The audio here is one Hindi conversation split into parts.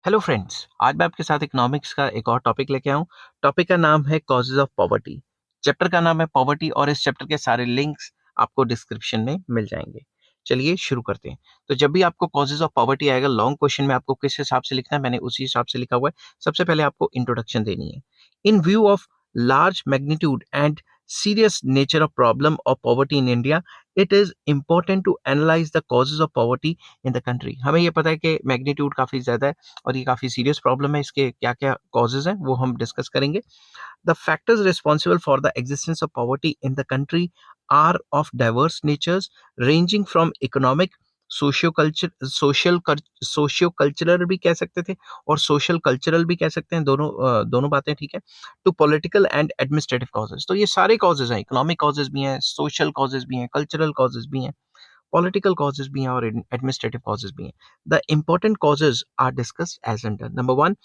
हेलो फ्रेंड्स, आज मैं आपके साथ इकोनॉमिक्स का एक और टॉपिक लेके आया हूँ। टॉपिक का नाम है कॉजेज ऑफ पॉवर्टी। चैप्टर का नाम है पॉवर्टी और इस चैप्टर के सारे लिंक्स आपको डिस्क्रिप्शन में मिल जाएंगे। चलिए शुरू करते हैं। तो जब भी आपको कॉजेज ऑफ पॉवर्टी आएगा लॉन्ग क्वेश्चन में आपको किस हिसाब से लिखना है, मैंने उसी हिसाब से लिखा हुआ है। सबसे पहले आपको इंट्रोडक्शन देनी है। इन view of large magnitude and serious nature of problem of poverty in India, it is important to analyze the causes of poverty in the country। हमें ये पता है कि मैग्नीट्यूड काफ़ी ज़्यादा है और ये काफ़ी सीरियस प्रॉब्लम है। इसके क्या क्या कॉजेज हैं वो हम डिस्कस करेंगे। The factors responsible for the existence of poverty in the country are of diverse natures ranging from economic socio cultural भी कह सकते थे और सोशल कल्चरल भी कह सकते हैं। दोनों बातें ठीक है। To political and administrative causes, तो ये सारे कॉजेज हैं। इकोनॉमिक कॉजेज भी हैं, सोशल कॉजेज भी हैं, कल्चरल कॉजेज भी हैं, political causes भी हैं और administrative causes भी हैं। The important causes are discussed as under। Number one,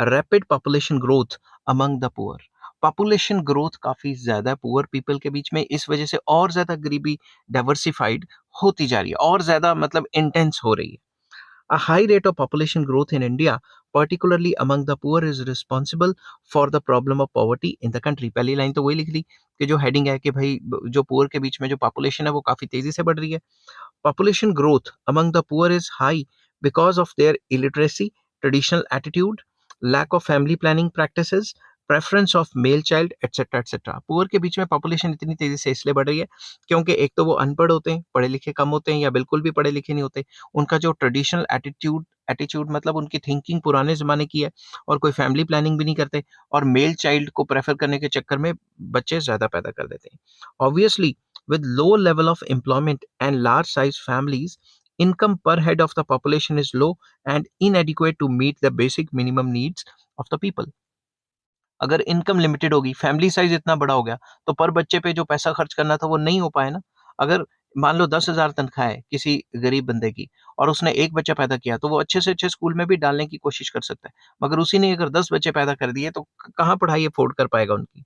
rapid population growth among the poor। Population growth काफी ज्यादा पुअर पीपल के बीच में, इस वजह से और ज्यादा गरीबी डाइवर्सिफाइड होती जा रही है और ज्यादा मतलब इंटेंस हो रही है। A high rate of population growth in India, particularly among the poor, is responsible for the problem of poverty in the country। पहली लाइन तो वही लिख ली कि जो हेडिंग है कि भाई जो पुअर के बीच में जो पॉपुलेशन है वो काफी तेजी से बढ़ रही है। Population growth among the poor is high because of their illiteracy, traditional attitude, lack of family planning practices, preference of male child, etc. etc। Poor के बीच में पॉपुलेशन इतनी तेजी से इसलिए बढ़ रही है क्योंकि एक तो वो अनपढ़ होते हैं, पढ़े लिखे कम होते हैं या बिल्कुल भी पढ़े लिखे नहीं होते। उनका जो ट्रेडिशनल एटीट्यूड मतलब उनकी थिंकिंग पुराने जमाने की है और कोई फैमिली प्लानिंग भी नहीं करते और मेल चाइल्ड को प्रेफर करने के चक्कर में बच्चे ज्यादा पैदा कर देते हैं। Obviously, with low level of employment and large size families, income per head of the population is low and inadequate to meet the basic minimum needs of the people। अगर इनकम लिमिटेड होगी, फैमिली साइज इतना बड़ा हो गया, तो पर बच्चे पे जो पैसा खर्च करना था वो नहीं हो पाए ना। अगर मान लो 10,000 तनख्वाह है किसी गरीब बंदे की और उसने एक बच्चा पैदा किया तो वो अच्छे से अच्छे स्कूल में भी डालने की कोशिश कर सकता है, मगर उसी ने अगर 10 बच्चे पैदा कर दिए तो कहाँ पढ़ाई अफोर्ड कर पाएगा उनकी।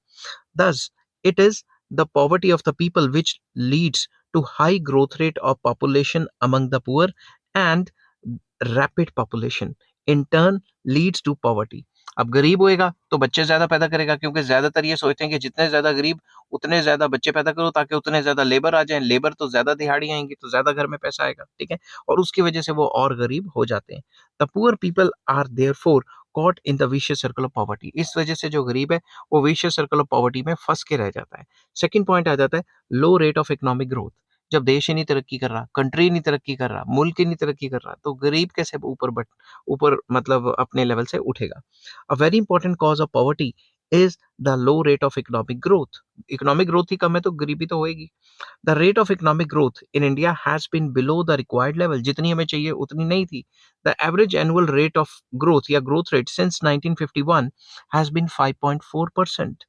Thus, it is the poverty of the people which leads to high growth rate of population among the poor and rapid population in turn leads to poverty। अब गरीब होएगा तो बच्चे ज्यादा पैदा करेगा क्योंकि ज्यादातर ये सोचते हैं कि जितने ज्यादा गरीब उतने ज्यादा बच्चे पैदा करो ताकि उतने ज्यादा लेबर आ जाए, लेबर तो ज्यादा दिहाड़ी आएंगी तो ज्यादा घर में पैसा आएगा, ठीक है। और उसकी वजह से वो और गरीब हो जाते हैं। The poor people are therefore caught in the vicious circle of poverty। इस वजह से जो गरीब है वो vicious circle of poverty में फंस के रह जाता है। सेकंड पॉइंट आ जाता है लो रेट ऑफ इकोनॉमिक ग्रोथ। जब देश ही नहीं तरक्की कर रहा, कंट्री नहीं तरक्की कर रहा, मुल्क ही नहीं तरक्की कर रहा, तो गरीब कैसे ऊपर मतलब अपने लेवल से उठेगा। A very important cause of poverty is the low rate of economic growth. Economic growth ही कम है तो गरीबी तो होएगी। The rate of economic growth in India has been below the required level. जितनी हमें चाहिए उतनी नहीं थी। The average annual rate of growth या growth rate since 1951 has been 5.4%।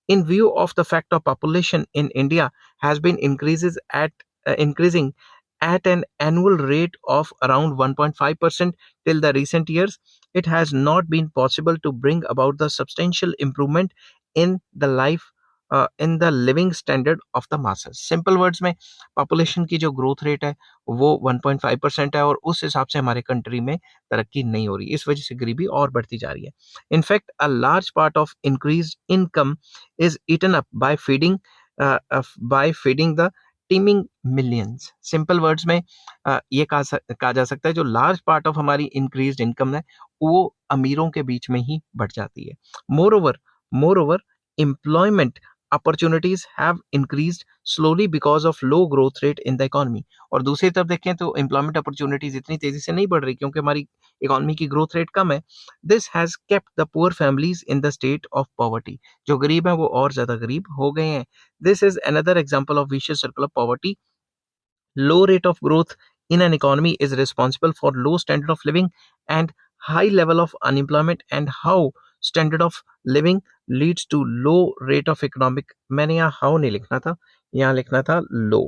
In view of the fact of population in India has been increasing at an annual rate of around 1.5% till the recent years, it has not been possible to bring about the substantial improvement in the in the living standard of the masses। Simple words में पॉपुलेशन की जो ग्रोथ रेट है वो 1.5% है और उस हिसाब से हमारे कंट्री में तरक्की नहीं हो रही, इस वजह से गरीबी और बढ़ती जा रही है। In fact a large part of increase income is eaten up by feeding the teeming millions। Simple words में ये कहा जा सकता है जो लार्ज पार्ट ऑफ हमारी इंक्रीज्ड इनकम है वो अमीरों के बीच में ही बढ़ जाती है। More over employment opportunities have increased slowly because of low growth rate in the economy। और दूसरी तरफ देखें तो एम्प्लॉयमेंट अपॉर्चुनिटीज इतनी तेजी से नहीं बढ़ रही क्योंकि हमारी इकोनॉमी की ग्रोथ रेट कम है। This has kept the poor families in the state of poverty. जो गरीब हैं वो और ज्यादा गरीब हो गए हैं। This is another example of vicious circle of poverty. Low rate of growth in an economy is responsible for low standard of living and high level of unemployment, and how standard of living leads to low rate of economic। मैंने यहाँ how नहीं लिखना था, यहाँ लिखना था low।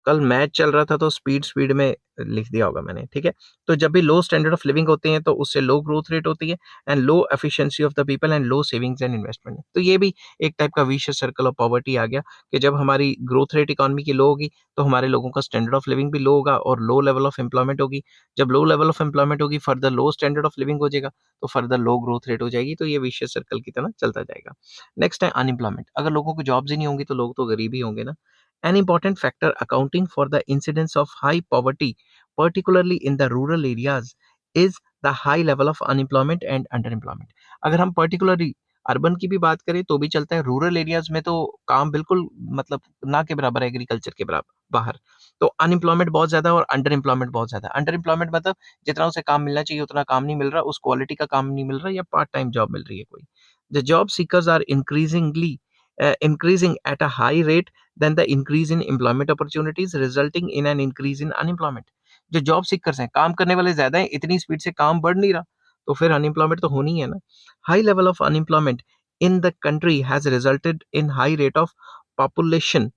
कल मैच चल रहा था तो स्पीड में लिख दिया होगा मैंने, ठीक है? तो जब भी लो स्टैंडर्ड ऑफ लिविंग होते हैं तो उससे लो ग्रोथ रेट होती है and low efficiency of the people and low savings and investment. तो ये भी एक टाइप का विशियस सर्कल ऑफ पॉवर्टी आ गया कि जब हमारी ग्रोथ रेट इकोनॉमी की लो होगी तो हमारे लोगों का स्टैंडर्ड ऑफ लिविंग भी लो होगा और लो लेवल ऑफ एम्प्लॉयमेंट होगी। जब लो लेवल ऑफ एम्प्लॉयमेंट होगी, further low standard of living हो जाएगा, तो फर्दर लो ग्रोथ रेट हो जाएगी। तो ये विशियस सर्कल की तरह चलता जाएगा। नेक्स्ट है अनएम्प्लॉयमेंट। अगर लोगों को जॉब्स ही नहीं होंगी तो लोग तो गरीब ही होंगे ना। An important factor accounting for the incidence of high poverty, particularly in the rural areas, is the high level of unemployment and underemployment. अगर हम particularly अर्बन की भी बात करें तो भी चलता है, रूरल एरियाज में तो काम बिल्कुल मतलब ना के बराबर है एग्रीकल्चर के बराबर बाहर। तो अनएम्प्लॉयमेंट बहुत ज्यादा है और अंडर एम्प्लॉयमेंट बहुत ज्यादा है। अंडर एम्प्लॉयमेंट मतलब जितना उसे काम मिलना चाहिए उतना काम नहीं मिल रहा, उस क्वालिटी का काम नहीं मिल रहा या पार्ट टाइम जॉब मिल रही है कोई। The job seekers are increasing at a high rate than the increase in employment opportunities, resulting in an increase in unemployment. जो जॉब सीकर्स हैं, काम करने वाले ज्यादा हैं, इतनी स्पीड से काम बढ़ नहीं रहा, तो फिर अनएम्प्लॉयमेंट तो होनी है ना। High level of unemployment in the country has resulted in high rate of population.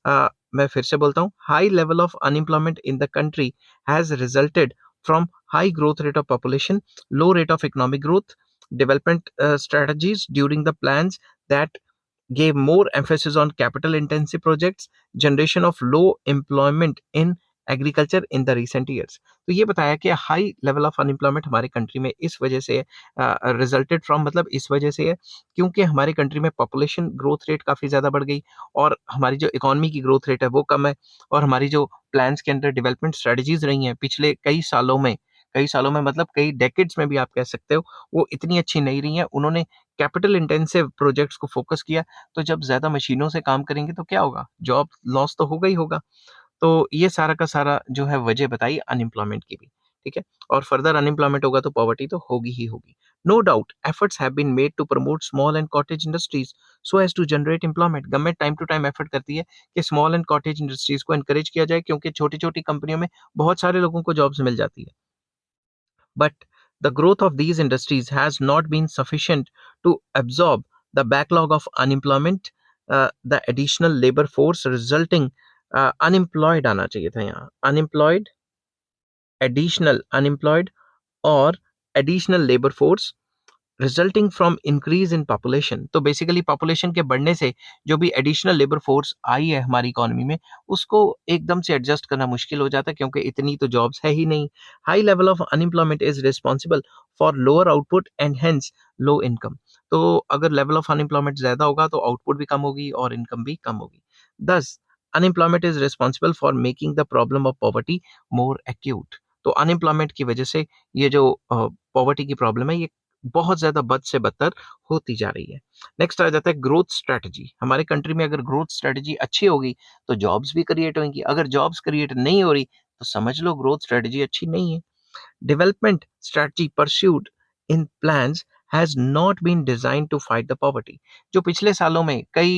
मैं फिर से बोलता हूँ, high level of unemployment in the country has resulted from high growth rate of population, low rate of economic growth, development strategies during the plans that gave more emphasis on capital intensive projects, generation of low employment in agriculture in the recent years. तो ये बताया कि हाई लेवल ऑफ अनएम्प्लॉयमेंट हमारे कंट्री में इस वजह से रिजल्टेड फ्रॉम, मतलब इस वजह से है क्योंकि हमारे कंट्री में पॉपुलेशन ग्रोथ रेट काफ़ी ज़्यादा बढ़ गई और हमारी जो इकोनॉमी की ग्रोथ रेट है वो कम है। और हमारी जो प्लान्स के अंदर डेवलपमेंट स्ट्रेटजीज रही हैं पिछले कई सालों में मतलब कई डेकेड्स में भी आप कह सकते हो, वो इतनी अच्छी नहीं रही हैं। उन्होंने कैपिटल इंटेंसिव प्रोजेक्ट्स को फोकस किया। तो जब ज़्यादा मशीनों से काम करेंगे तो क्या होगा? जॉब लॉस तो होगा ही होगा। तो ये सारा का सारा जो है वजह बताई अनएम्प्लॉयमेंट की भी, ठीक है? और फर्दर अनएम्प्लॉयमेंट होगा तो पॉवर्टी तो होगी ही होगी। No doubt efforts have been made to promote small and cottage industries so as to generate employment. Government time to time effort करती है कि स्मॉल एंड कॉटेज इंडस्ट्रीज को एनकरेज किया जाए क्योंकि छोटी-छोटी कंपनियों में बहुत सारे लोगों को जॉब्स मिल जाती है। But the growth of these industries has not been sufficient to absorb the backlog of unemployment, the additional labor force resulting unemployed आना चाहिए था यहाँ, unemployed, additional unemployed और additional labor force resulting from increase in population. तो बेसिकली पॉपुलेशन के बढ़ने से जो भी एडिशनल लेबर फोर्स आई है हमारी इकोनॉमी में उसको एकदम से एडजस्ट करना मुश्किल हो जाता है क्योंकि इतनी तो जॉब्स है ही नहीं। High level of unemployment is responsible for lower output and hence low income. तो अगर लेवल ऑफ अनएम्प्लॉयमेंट ज्यादा होगा तो आउटपुट भी कम होगी और इनकम भी कम होगी। दस unemployment is responsible for making the problem of poverty more acute. तो अनएम्प्लॉयमेंट की वजह से ये जो पॉवर्टी की प्रॉब्लम है ये बहुत ज़्यादा बद से बदतर होती जा रही है। नेक्स्ट आ जाता है ग्रोथ स्ट्रैटेजी। हमारे कंट्री में अगर ग्रोथ स्ट्रैटेजी अच्छी होगी तो जॉब्स भी क्रिएट होंगी। अगर जॉब्स क्रिएट नहीं हो रही तो समझ लो ग्रोथ स्ट्रैटेजी अच्छी नहीं है। Development strategy pursued in plans has not been designed to fight the poverty। जो पिछले सालों में कई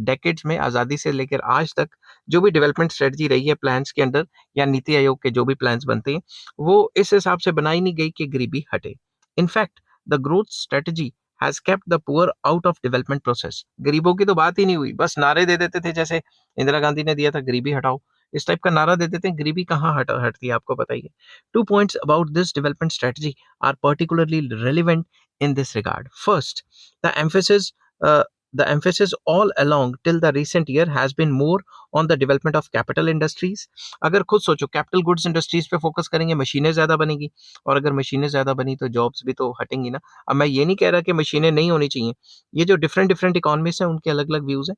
डेकेड्स में आज़ादी से लेकर आज तक जो भी डेवलपमेंट स्ट्रेटजी रही है प्लान्स के अंदर या नीति आयोग के जो भी प्लान्स बनते हैं वो इस हिसाब से बनाई नहीं गई कि गरीबी हटे। In fact the growth strategy has kept the poor out of development process. गरीबों की तो बात ही नहीं हुई, बस नारे दे देते थे जैसे इंदिरा गांधी ने दिया था गरीबी हटाओ, इस टाइप का नारा दे देते हैं। गरीबी कहाँ हटती है आपको बताइए। 2 points about this development strategy are particularly relevant in this regard. First, the emphasis uh, the emphasis all along till the recent year has been more on the development of capital industries। अगर खुद सोचो कैपिटल गुड्स इंडस्ट्रीज पे फोकस करेंगे मशीनें ज्यादा बनेगी और अगर मशीनें ज्यादा बनी तो जॉब्स भी तो हटेंगी ना। अब मैं ये नहीं कह रहा कि मशीनें नहीं होनी चाहिए, ये जो डिफरेंट डिफरेंट इकोनॉमीज हैं उनके अलग अलग व्यूज हैं।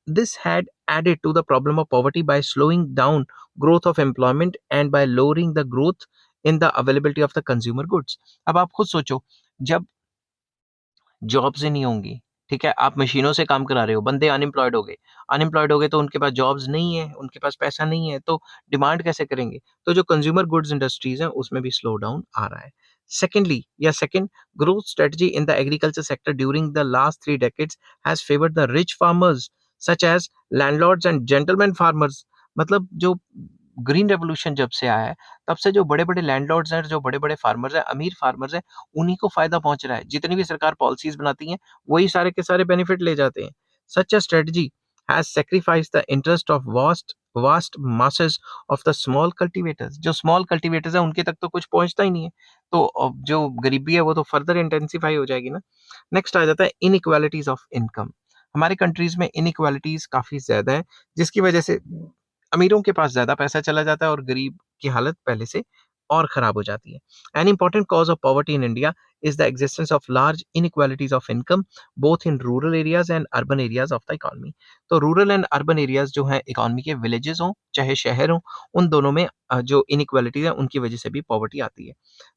This had added to the problem of poverty by slowing down growth of employment and by lowering the growth in the availability of the consumer goods। अब आप खुद सोचो, जब जॉब्स ही नहीं होंगी, ठीक है, आप मशीनों से काम करा रहे हो, बंदे अनएम्प्लॉयड हो गए तो उनके पास जॉब्स नहीं है, उनके पास पैसा नहीं है, तो डिमांड कैसे करेंगे? तो जो कंज्यूमर गुड्स इंडस्ट्रीज हैं उसमें भी स्लो डाउन आ रहा है। Second, growth strategy in the agriculture sector during the last 3 decades has favored the rich farmers such as landlords and gentlemen farmers। मतलब जो ग्रीन रेवोल्यूशन जब से आया है तब से जो बड़े बड़े लैंडलॉर्ड्स हैं, जो बड़े बड़े फार्मर्स हैं, अमीर फार्मर्स हैं, उन्हीं को फायदा पहुंच रहा है। जितनी भी सरकार पॉलिसीज बनाती हैं वही सारे के सारे बेनिफिट ले जाते हैं। Such a strategy has sacrifice the interest of vast vast masses of the small cultivators. जो स्मॉल कल्टीवेटर्स हैं उनके तक तो कुछ पहुंचता ही नहीं है, तो जो गरीबी है वो तो फर्दर इंटेंसिफाई हो जाएगी ना। नेक्स्ट आ जाता है इनइक्वालिटीज ऑफ इनकम। हमारे कंट्रीज में इनइक्वालिटीज काफी ज्यादा है, जिसकी वजह से अमीरों के पास ज्यादा पैसा चला जाता है और गरीब की हालत पहले से और खराब हो जाती है। An important cause of poverty in India is the existence of large inequalities of income both in rural areas and urban areas of the economy। तो रूरल एंड अर्बन एरियाज जो हैं इकोनॉमी के, विलेजेस हों चाहे शहर हों, उन दोनों में जो इनइक्वालिटीज है उनकी वजह से भी पॉवर्टी आती है।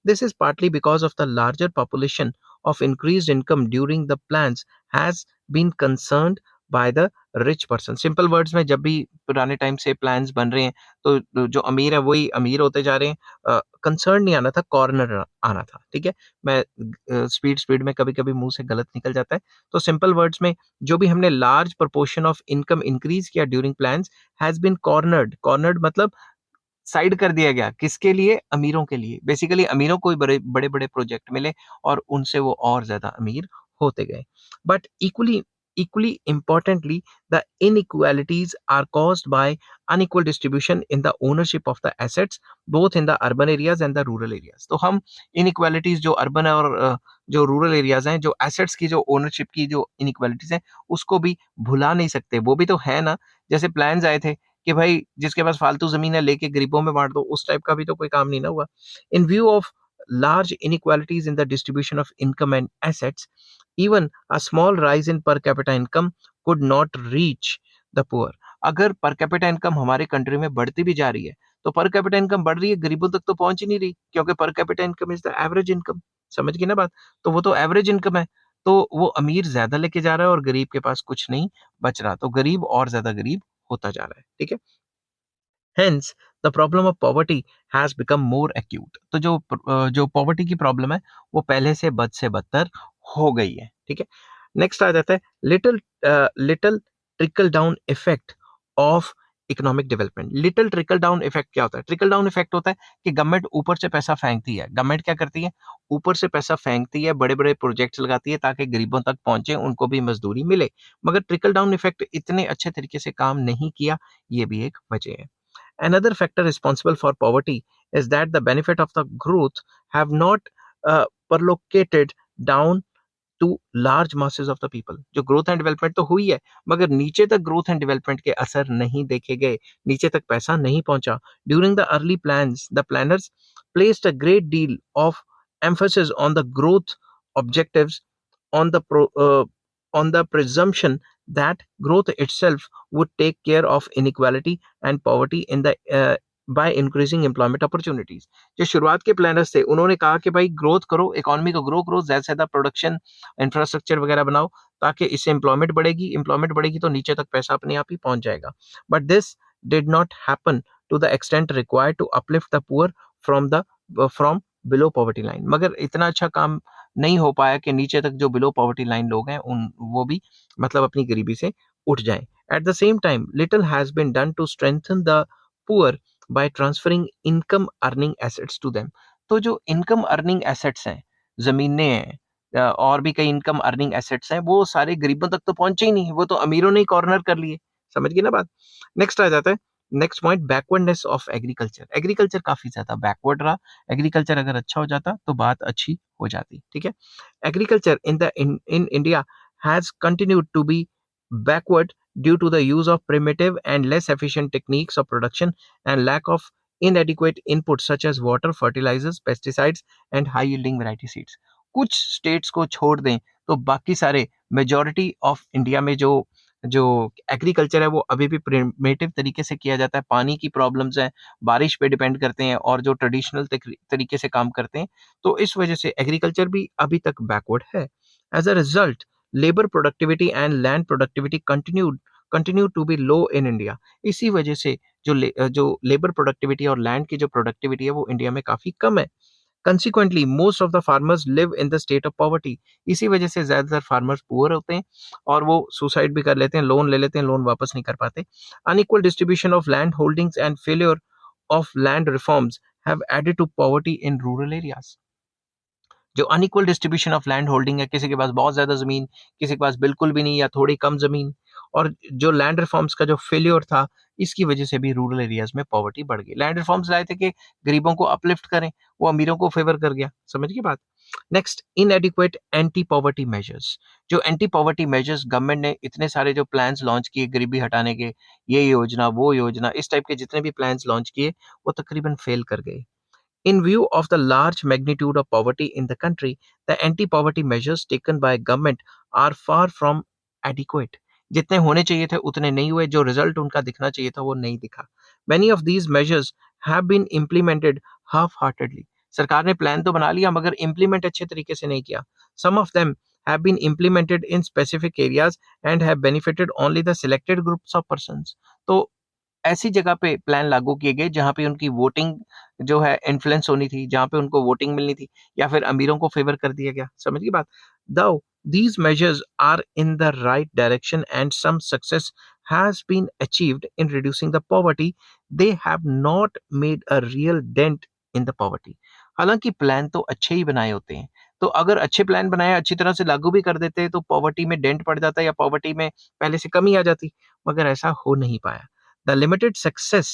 This is partly because of the larger population of increased income during the plans has been concerned by the rich person. Simple words में, जब भी पुराने टाइम से प्लान्स बन रहे हैं तो जो अमीर है वही अमीर होते जा रहे हैं। कंसर्न नहीं आना था, कॉर्नर आना था। ठीक है, मैं स्पीड स्पीड में कभी कभी मुंह से गलत निकल जाता है। तो सिंपल वर्ड्स में, जो भी हमने large proportion of income increase किया during plans has been cornered. Cornered मतलब साइड कर दिया गया, किसके लिए? अमीरों के लिए। बेसिकली अमीरों को ही बड़े बड़े बड़े प्रोजेक्ट मिले और उनसे वो और ज्यादा अमीर होते गए। But equally importantly, the inequalities are caused by unequal distribution in the ownership of the assets both in the urban areas and the rural areas। तो हम inequalities जो अर्बन और जो रूरल एरियाज हैं, जो एसेट्स की जो ओनरशिप की जो इनइक्वालिटीज हैं, उसको भी भुला नहीं सकते। वो भी तो है ना, जैसे प्लान्स आए थे कि भाई जिसके पास फालतू जमीन है लेके गरीबों में बांट दो, उस टाइप का भी तो कोई काम नहीं ना हुआ। इन view of large inequalities in the distribution of income and assets, even a small rise in per capita income could not reach the poor। अगर पर कैपिटा इनकम हमारे कंट्री में बढ़ती भी जा रही है, तो पर कैपिटा इनकम बढ़ रही है, गरीबों तक तो पहुंच ही नहीं रही, क्योंकि per capita income is the average income. समझ गए ना बात? तो वो तो एवरेज इनकम है, तो वो अमीर ज्यादा लेके जा रहा है और गरीब के पास कुछ नहीं बच रहा, तो गरीब और ज्यादा गरीब होता जा रहा है। ठीक है, Hence, the problem of poverty has become more acute। तो जो पॉवर्टी की प्रॉब्लम है वो पहले से बद से बदतर हो गई है। ठीक है, नेक्स्ट आ जाता है little trickle down effect of economic development. Little trickle down effect क्या होता है? ट्रिकल डाउन इफेक्ट होता है कि गवर्नमेंट ऊपर से पैसा फेंकती है। गवर्नमेंट क्या करती है? ऊपर से पैसा फेंकती है, बड़े बड़े प्रोजेक्ट्स लगाती है ताकि गरीबों तक पहुंचे, उनको भी मजदूरी मिले। मगर ट्रिकल डाउन इफेक्ट इतने अच्छे तरीके से काम नहीं किया, ये भी एक वजह है। Another factor responsible for poverty is that the benefit of the growth have not perlocated down to large masses of the people। जो ग्रोथ एंड डेवलपमेंट तो हुई है, मगर नीचे तक ग्रोथ एंड डेवलपमेंट के असर नहीं देखे गए, नीचे तक पैसा नहीं पहुंचा। During the early plans the planners placed a great deal of emphasis on the growth objectives, on on the presumption that growth itself would take care of inequality and poverty in the by increasing employment opportunities। जो शुरुआत के प्लानर्स थे उन्होंने कहा कि भाई ग्रोथ करो, इकोनॉमी को ग्रो करो, ज्यादा से ज्यादा प्रोडक्शन इंफ्रास्ट्रक्चर वगैरह बनाओ, ताकि इससे एम्प्लॉयमेंट बढ़ेगी तो नीचे तक पैसा अपने आप ही पहुंच जाएगा। But this did not happen to the extent required to uplift the poor from below poverty line. मगर इतना अच्छा काम नहीं हो पाया कि नीचे तक जो बिलो पॉवर्टी लाइन लोग हैं उन वो भी मतलब अपनी गरीबी से उठ जाएं। At the same time little has been done to strengthen the poor by transferring income earning assets to them. तो जो इनकम अर्निंग एसेट्स हैं, जमीनें हैं, और भी कई इनकम अर्निंग एसेट्स हैं, वो सारे गरीबों तक तो पहुंचे ही नहीं, वो तो अमीरों ने ही कॉर्नर कर लिए। समझ गए ना बात? नेक्स्ट आ जाता है, next point, backwardness of agriculture. Agriculture काफी ज्यादा बैकवर्ड रहा। एग्रीकल्चर अगर अच्छा हो जाता तो बात अच्छी हो जाती। ठीक है, agriculture in India has continued to be backward due to the use of primitive and less efficient techniques of production and lack of inadequate inputs such as water, fertilizers, pesticides and high yielding variety seeds। कुछ स्टेट्स को छोड़ दें तो बाकी सारे मेजॉरिटी ऑफ इंडिया में जो जो एग्रीकल्चर है वो अभी भी प्रिमिटिव तरीके से किया जाता है। पानी की प्रॉब्लम्स हैं, बारिश पे डिपेंड करते हैं और जो ट्रेडिशनल तरीके से काम करते हैं, तो इस वजह से एग्रीकल्चर भी अभी तक बैकवर्ड है। As a result labour productivity and land productivity continue to be low in India. इसी वजह से जो लेबर प्रोडक्टिविटी और लैंड की जो प्रोडक्टिविटी है वो इंडिया में काफी कम है। Consequently, most of the farmers live in the state of poverty। इसी वजह से ज्यादातर फार्मर्स पुअर होते हैं और वो सुसाइड भी कर लेते हैं, लोन ले लेते हैं, लोन वापस नहीं कर पाते। Unequal distribution of land holdings and failure of land reforms have added to poverty in rural areas. जो unequal distribution of land holding है, किसी के पास बहुत ज्यादा जमीन, किसी के पास बिल्कुल भी नहीं या थोड़ी कम जमीन, और जो लैंड रिफॉर्म्स का जो फेल्योर था, इसकी वजह से भी रूरल एरियाज में पॉवर्टी बढ़ गई। लैंड रिफॉर्म्स लाए थे कि गरीबों को अपलिफ्ट करें, वो अमीरों को फेवर कर गया। समझ गए बात? Next, इनएडिक्वेट anti poverty measures. जो एंटी पॉवर्टी मेजर्स गवर्नमेंट ने इतने सारे जो प्लान्स लॉन्च किए गरीबी हटाने के, ये योजना वो योजना, इस टाइप के जितने भी प्लान्स लॉन्च किए वो तकरीबन फेल कर गए। In view of the large magnitude of poverty in the country, the anti-poverty measures taken by government are far from adequate. जितने होने चाहिए थे उतने नहीं हुए, जो रिजल्ट उनका दिखना चाहिए था वो नहीं दिखा। Many of these measures have been implemented half-heartedly. सरकार ने प्लान तो बना लिया मगर इम्प्लीमेंट अच्छे तरीके से नहीं किया। Some of them have been implemented in specific areas and have benefited only the selected groups of persons. तो ऐसी जगह पे प्लान लागू किए गए जहाँ पे उनकी वोटिंग जो है इन्फ्लुएंस होनी थी, जहाँ पे उनको वोटिंग मिलनी थी, या फिर अमीरों को फेवर कर दिया गया। समझ गई बात? Though these measures are in the right direction and some success has been achieved in reducing the poverty, they have not made a real dent in the poverty. हालांकि प्लान तो अच्छे ही बनाए होते हैं, तो अगर अच्छे प्लान बनाए अच्छी तरह से लागू भी कर देते तो पॉवर्टी में डेंट पड़ जाता या पॉवर्टी में पहले से कमी आ जाती, मगर ऐसा हो नहीं पाया। The limited success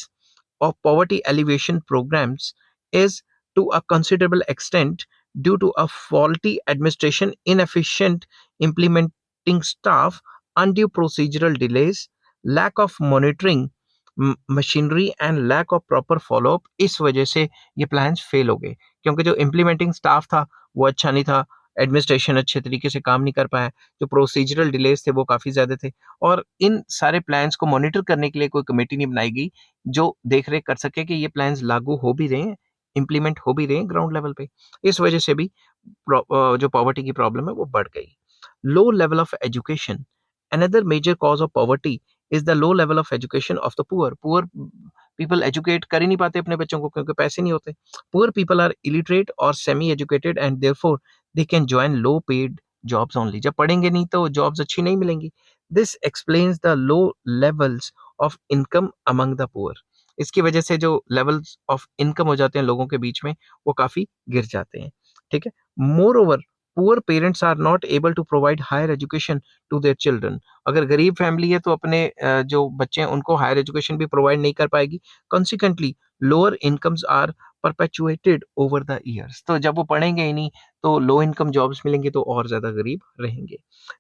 of poverty alleviation programs is to a considerable extent due to a faulty administration, inefficient implementing staff, undue procedural delays, lack of monitoring machinery and lack of proper follow up। इस वजह से ये प्लान्स फेल हो गए, क्योंकि जो इम्प्लीमेंटिंग स्टाफ था वो अच्छा नहीं था, एडमिनिस्ट्रेशन अच्छे तरीके से काम नहीं कर पाया, जो प्रोसीजरल डिलेज थे वो काफ़ी ज़्यादा थे, और इन सारे प्लान्स को मॉनिटर करने के लिए कोई कमेटी नहीं बनाई गई जो देख रेख कर सके कि ये प्लान्स लागू हो भी रहे हैं, इम्प्लीमेंट हो भी रहे हैं ग्राउंड लेवल पे। इस वजह से भी जो पॉवर्टी की प्रॉब्लम है वो बढ़ गई। Low level of education, another major cause of poverty is the low level of education of the poor. Poor people educate कर ही नहीं पाते अपने बच्चों को क्योंकि पैसे नहीं होते। पुअर पीपल आर इलिटरेट और semi educated and therefore they can join low paid jobs only। जब पढ़ेंगे नहीं तो जॉब्स अच्छी नहीं मिलेंगी। This explains the low levels of income among the poor। इसकी वजह से जो लेवल्स ऑफ इनकम हो जाते हैं लोगों के बीच में वो काफी गिर जाते हैं। ठीक है। Moreover, poor parents are not able to provide higher education to their children। अगर गरीब फैमिली है तो अपने जो बच्चे हैं उनको हायर एजुकेशन भी प्रोवाइड नहीं कर पाएगी। Consequently, lower incomes are perpetuated over the years। तो जब वो पढ़ेंगे ही नहीं तो लो इनकम जॉब्स मिलेंगे तो और ज्यादा गरीब रहेंगे।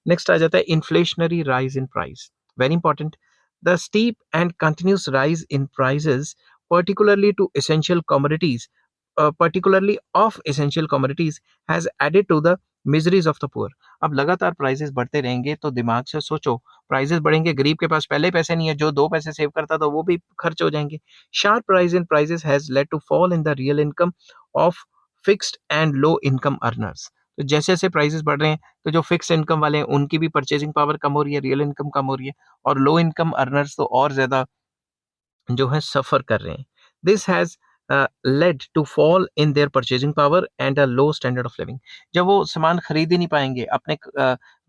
नेक्स्ट आ जाता है inflationary rise in price. Very important. The steep and continuous rise in prices particularly to essential commodities particularly of essential commodities has added to the miseries of the poor। अब लगातार प्राइसेस बढ़ते रहेंगे तो दिमाग से सोचो, प्राइसेस बढ़ेंगे, गरीब के पास पहले पैसे नहीं है, जो 2 पैसे सेव करता था वो भी खर्च हो जाएंगे। Sharp rise in prices has led to fall in the real income of fixed and low income earners. तो जैसे जैसे प्राइसेस बढ़ रहे हैं तो जो फिक्स इनकम वाले हैं उनकी भी परचेजिंग पावर कम हो रही है, रियल इनकम कम हो रही है, और लो इनकम अर्नर्स तो और ज्यादा जो है सफर कर रहे हैं। This has led to fall in their purchasing power and a low standard of living. जब वो सामान खरीद ही नहीं पाएंगे अपने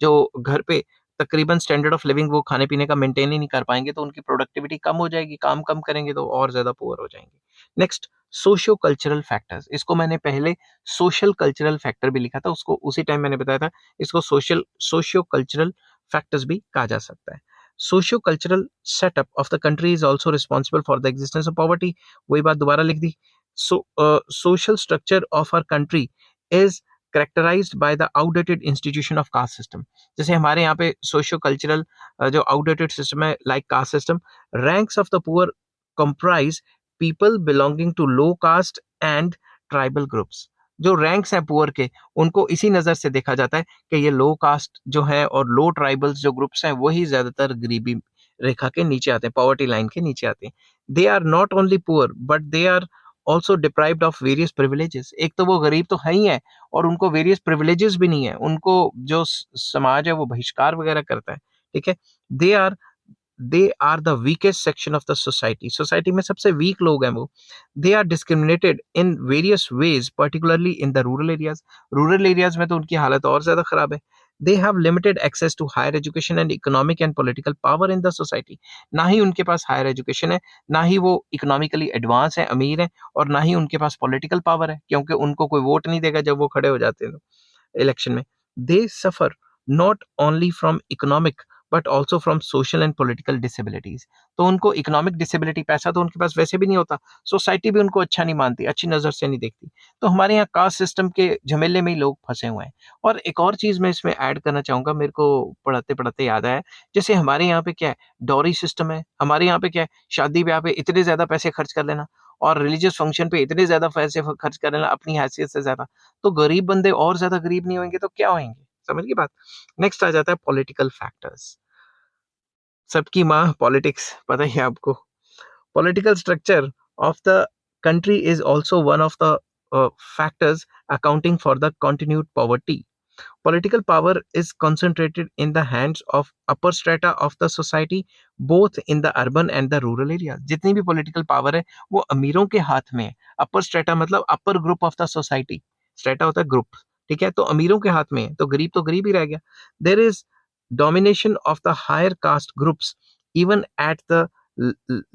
जो घर पे तकरीबन स्टैंडर्ड ऑफ लिविंग वो खाने पीने का मेंटेन ही नहीं कर पाएंगे तो उनकी प्रोडक्टिविटी कम हो जाएगी, काम कम करेंगे तो और ज्यादा पुअर हो जाएंगे। Next, socio cultural factors. इसको मैंने पहले सोशल कल्चरल फैक्टर भी लिखा था, उसको उसी टाइम मैंने बताया था इसको सोशियो कल्चरल फैक्टर्स भी कहा जा सकता है। Socio cultural setup of the country is also responsible for the existence of poverty. वही बात दोबारा लिख दी। Social structure of our country is characterized by the outdated institution of caste system। जैसे हमारे यहाँ पे सोशियो कल्चरल जो आउटडेटेड सिस्टम है like caste system. Ranks of the poor comprise people belonging to low caste and tribal groups। जो रैंक्स हैं पुअर के उनको इसी नज़र से देखा जाता है कि ये लो कास्ट जो है और लो ट्राइबल्स जो ग्रुप्स हैं वही ज़्यादातर गरीबी रेखा के नीचे आते हैं, पॉवर्टी लाइन के नीचे आते हैं। They are not only poor but they are also deprived of various privileges. एक तो वो गरीब तो है ही है और उनको वेरियस प्रिविलेजेस भी नहीं है, उनको जो समाज है वो बहिष्कार वगैरह करता है। ठीक है। They are the weakest section of the society. Society में सबसे वीक लोग हैं वो। They are discriminated in various ways particularly in the rural areas. Rural areas में तो उनकी हालत और ज्यादा खराब है। They have limited access to higher education and economic and political power in the society. ना ही उनके पास हायर एजुकेशन है, ना ही वो इकोनॉमिकली एडवांस है, अमीर है, और ना ही उनके पास पॉलिटिकल पावर है क्योंकि उनको कोई वोट नहीं देगा जब वो खड़े हो जाते हैं इलेक्शन में। They suffer not only from economic but also from social and political disabilities. तो उनको इकोनॉमिक डिसेबिलिटी, पैसा तो उनके पास वैसे भी नहीं होता, सोसाइटी भी उनको अच्छा नहीं मानती, अच्छी नज़र से नहीं देखती। तो हमारे यहाँ कास्ट सिस्टम के झमेले में ही लोग फंसे हुए हैं। और एक और चीज़ मैं इसमें ऐड करना चाहूँगा, मेरे को पढ़ाते पढ़ाते याद आया, जैसे हमारे यहाँ पे क्या है, डॉरी सिस्टम है। हमारे यहाँ पे क्या है, शादी ब्याह पे इतने ज़्यादा पैसे खर्च कर लेना, और रिलीजियस फंक्शन पे इतने ज़्यादा पैसे खर्च कर लेना अपनी हैसियत से ज़्यादा। तो गरीब बंदे और ज़्यादा गरीब नहीं होंगे तो क्या होंगे? समझ गई बात? नेक्स्ट आ जाता है पॉलिटिकल फैक्टर्स। सबकी माँ पॉलिटिक्स, पता ही है आपको। Political structure of the country is also one of the factors accounting for the continued poverty. Political power is concentrated in the hands of upper strata of the society, both in the urban and the rural areas. जितनी भी political power है वो अमीरों के हाथ में है। upper strata मतलब upper group of the society, strata होता है group, ठीक है? तो अमीरों के हाथ में है, तो गरीब ही रह गया। There is domination of the higher caste groups even at the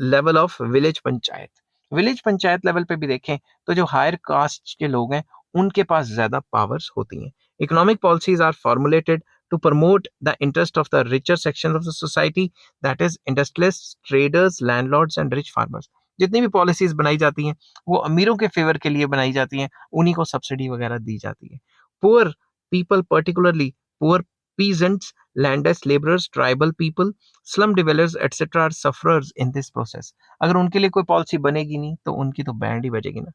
level of village panchayat level पे भी देखें तो जो हायर कास्ट के लोग हैं उनके पास ज्यादा पावर्स होती हैं। Economic policies are formulated to promote the interest of the richer section of the society, that is industrialist, traders, landlords and rich farmers. जितनी भी पॉलिसीज बनाई जाती हैं वो अमीरों के फेवर के लिए बनाई जाती हैं, उन्हीं को सब्सिडी वगैरह दी जाती है। Poor people, particularly poor peasants, landless laborers, tribal people, slum dwellers, etc. are sufferers in this process. अगर उनके लिए कोई पॉलिसी बनेगी नहीं तो उनकी तो बैंड ही बजेगी ना।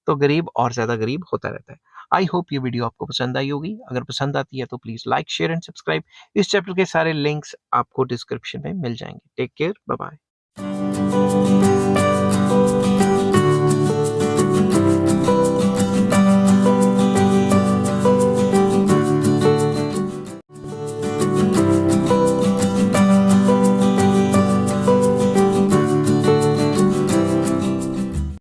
तो गरीब और ज्यादा गरीब होता रहता है। आई होप ये वीडियो आपको पसंद आई होगी। अगर पसंद आती है तो please like, share and subscribe. इस चैप्टर के सारे लिंक्स आपको डिस्क्रिप्शन में मिल जाएंगे। Take care, bye bye.